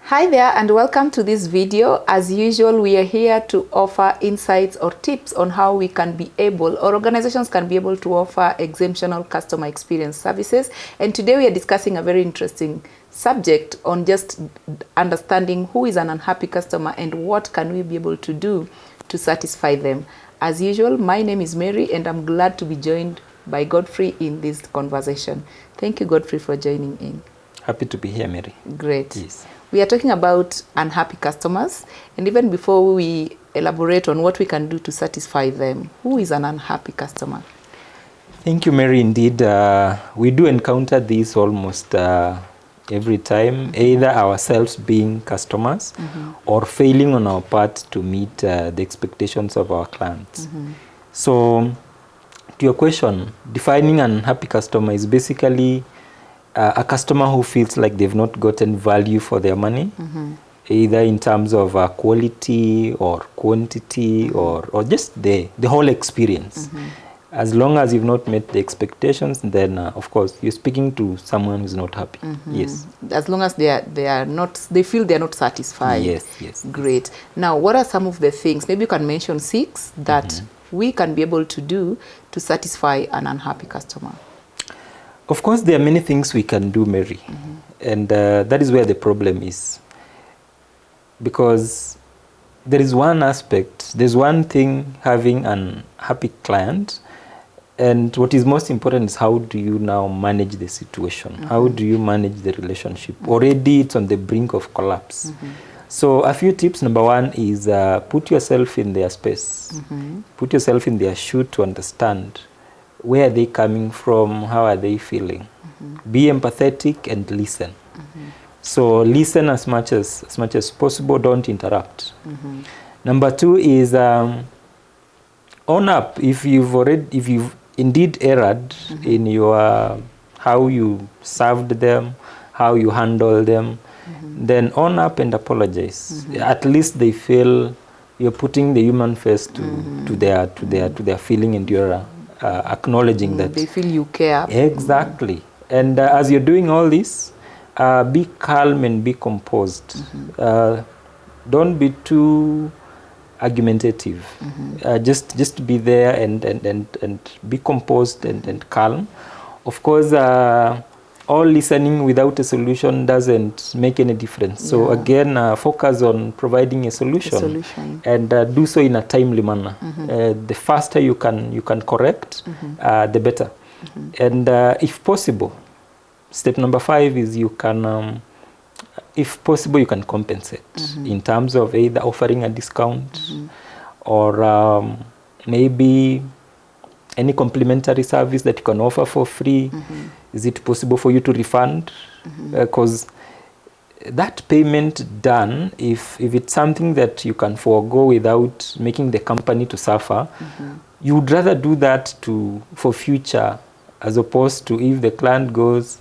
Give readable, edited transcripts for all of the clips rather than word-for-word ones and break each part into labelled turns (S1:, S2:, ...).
S1: Hi there and welcome to this video. As usual, we are here to offer insights or tips on how we can be able, or organizations can be able to offer exemptional customer experience services. And today we are discussing a very interesting subject on just understanding who is an unhappy customer and what can we be able to do to satisfy them. As usual, my name is Mary and I'm glad to be joined by Godfrey in this conversation. Thank you, Godfrey, for joining in.
S2: Happy to be here, Mary.
S1: Great.
S2: Yes.
S1: We are talking about unhappy customers, and even before we elaborate on what we can do to satisfy them, who is an unhappy customer?
S2: Thank you, Mary. Indeed, we do encounter this almost every time, either ourselves being customers or failing on our part to meet the expectations of our clients. So, to your question, defining an unhappy customer is basically a customer who feels like they've not gotten value for their money, either in terms of quality or quantity or just the whole experience. As long as you've not met the expectations, then of course you're speaking to someone who's not happy. Yes.
S1: As long as they feel they're not satisfied.
S2: Yes.
S1: Great. Now, what are some of the things? Maybe you can mention 6 that we can be able to do to satisfy an unhappy customer.
S2: Of course, there are many things we can do, Mary, and that is where the problem is. Because there is one aspect, there's one thing having an happy client, and what is most important is how do you now manage the situation? How do you manage the relationship? Already it's on the brink of collapse. So a few tips. Number one is put yourself in their space. Put yourself in their shoe to understand where are they coming from, how are they feeling. Be empathetic and listen. So listen as much as possible, don't interrupt. Number 2 is own up if you've indeed erred in your how you served them, how you handle them, then own up and apologize. At least they feel you're putting the human face to their feeling, and you're acknowledging that
S1: they feel you care.
S2: Exactly. And as you're doing all this, be calm and be composed. Don't be too argumentative. Just be there and be composed and calm. Of course, all listening without a solution doesn't make any difference. So again, focus on providing a solution. And do so in a timely manner. The faster you can correct, the better. And if possible, step number 5 is you can, if possible, you can compensate in terms of either offering a discount or maybe any complimentary service that you can offer for free. Is it possible for you to refund? Because that payment done, if it's something that you can forego without making the company to suffer, you would rather do that for future, as opposed to if the client goes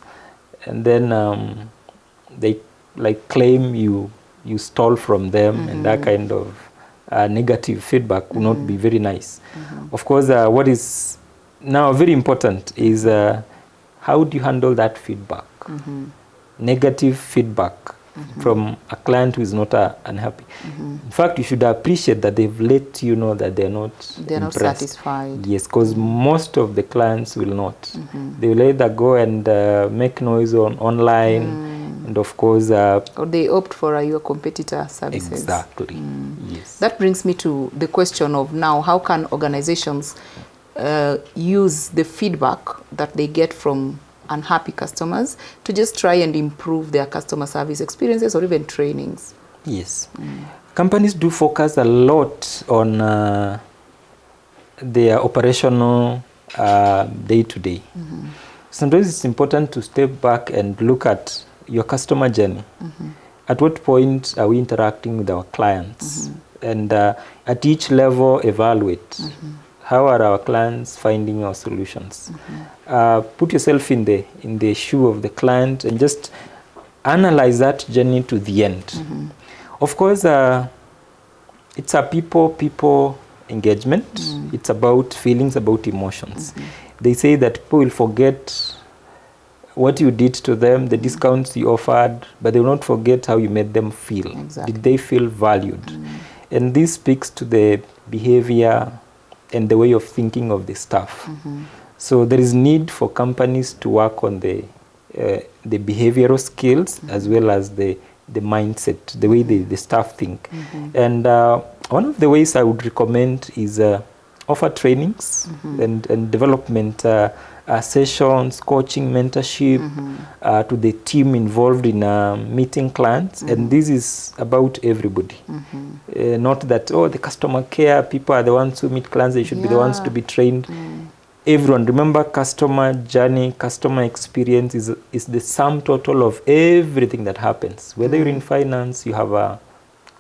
S2: and then they claim you stole from them, and that kind of negative feedback will not be very nice. Of course, what is now very important is how do you handle that feedback? Negative feedback from a client who is not unhappy. In fact, you should appreciate that they've let you know that they're not
S1: satisfied.
S2: Yes, because most of the clients will not. They will either go and make noise online, and of course, or
S1: they opt for your competitor services.
S2: Exactly. Yes.
S1: That brings me to the question of now, how can organizations use the feedback that they get from unhappy customers to just try and improve their customer service experiences or even trainings?
S2: Yes. Companies do focus a lot on their operational day-to-day. Sometimes it's important to step back and look at your customer journey. At what point are we interacting with our clients? And at each level, evaluate. How are our clients finding our solutions? Put yourself in the shoe of the client and just analyze that journey to the end. Of course, it's a people engagement. It's about feelings, about emotions. They say that people will forget what you did to them, the discounts you offered, but they will not forget how you made them feel.
S1: Exactly.
S2: Did they feel valued? And this speaks to the behavior and the way of thinking of the staff. So there is need for companies to work on the behavioral skills as well as the mindset, the way the staff think. And one of the ways I would recommend is offer trainings and development sessions, coaching, mentorship to the team involved in meeting clients. And this is about everybody. Not that, oh, the customer care people are the ones who meet clients, they should be the ones to be trained. Everyone, remember, customer journey, customer experience is the sum total of everything that happens. Whether you're in finance, you have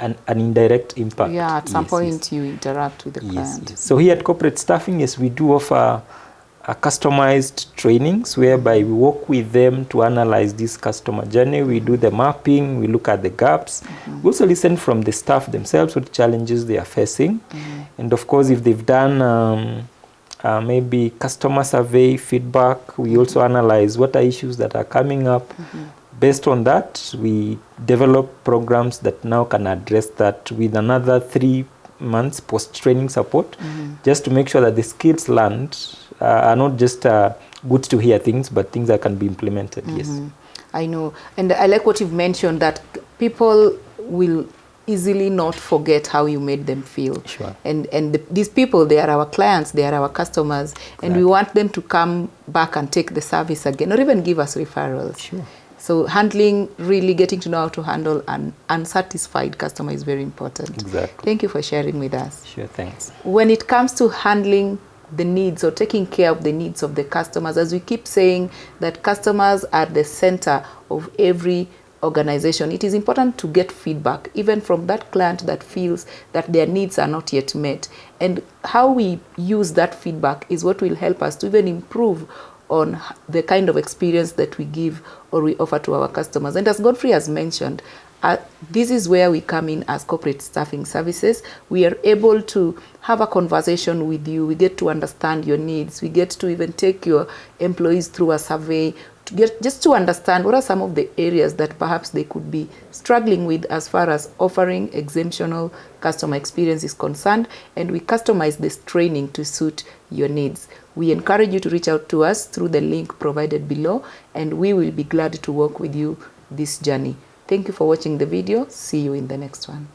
S2: an indirect impact.
S1: Yeah, at some point you interact with the client.
S2: Yes. So here at Corporate Staffing, yes, we do offer customized trainings whereby we work with them to analyze this customer journey. We do the mapping, we look at the gaps. We also listen from the staff themselves, what challenges they are facing. And of course, if they've done maybe customer survey feedback, we also analyze what are issues that are coming up. Based on that, we develop programs that now can address that with another 3 months post-training support, just to make sure that the skills learned are not just good to hear things, but things that can be implemented. Yes.
S1: I know. And I like what you've mentioned, that people will easily not forget how you made them feel.
S2: Sure.
S1: And these people, they are our clients, they are our customers, and we want them to come back and take the service again, or even give us referrals.
S2: Sure.
S1: So handling, really getting to know how to handle an unsatisfied customer is very important.
S2: Exactly.
S1: Thank you for sharing with us.
S2: Sure, thanks.
S1: When it comes to handling the needs or taking care of the needs of the customers, as we keep saying that customers are the center of every organization, it is important to get feedback, even from that client that feels that their needs are not yet met. And how we use that feedback is what will help us to even improve on the kind of experience that we give or we offer to our customers. And as Godfrey has mentioned, this is where we come in as corporate staffing services. We are able to have a conversation with you. We get to understand your needs. We get to even take your employees through a survey to get just to understand what are some of the areas that perhaps they could be struggling with as far as offering exemptional customer experience is concerned. And we customize this training to suit your needs. We encourage you to reach out to us through the link provided below, and we will be glad to work with you this journey. Thank you for watching the video. See you in the next one.